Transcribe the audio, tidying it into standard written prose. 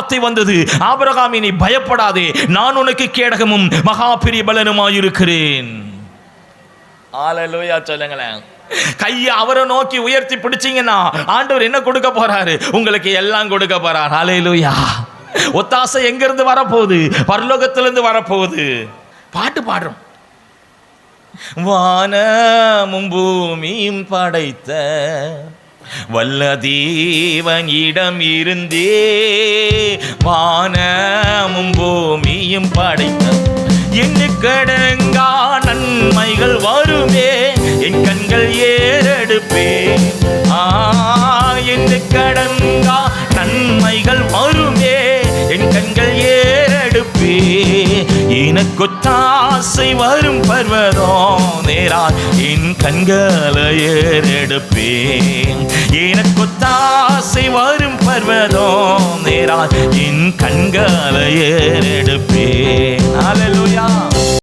வார்த்தை வந்தது, ஆபிரகாமே நீ பயப்படாதே, நான் உனக்கு கேடகமும் மகா பெரிய பலனுமாயிருக்கிறேன். ஹல்லேலூயா சொல்லுங்களேன். கையை அவரை நோக்கி உயர்த்தி பிடிச்சீங்கன்னா ஆண்டவர் என்ன கொடுக்க போறாரு? உங்களுக்கு எல்லாம் கொடுக்க போறார். ஹல்லேலூயா. ஒத்தாசை எங்கிருந்து வரப்போகுது? பரலோகத்திலிருந்து வரப்போகுது. பாட்டு பாடுறோம். வானமும் பூமியும் படைத்த வல்ல தேவனிடம் இருந்தே, வானமும் பூமியும் படைத்த எண்ணுக்கடங்கா நன்மைகள் வருமே, என் கண்கள் ஏறெடுப்பே. எண்ணுக்கடங்கா நன்மைகள் வருமே, என் கண்கள் ஏறெடுப்பே. எனக்கொத்தாசை வரும் பர்வதம் நேரால் என் கண்களை ஏறெடுப்பேன். எனக்கொத்தாசை வரும் பர்வதம் நேரால் என் கண்களை ஏறெடுப்பேன்.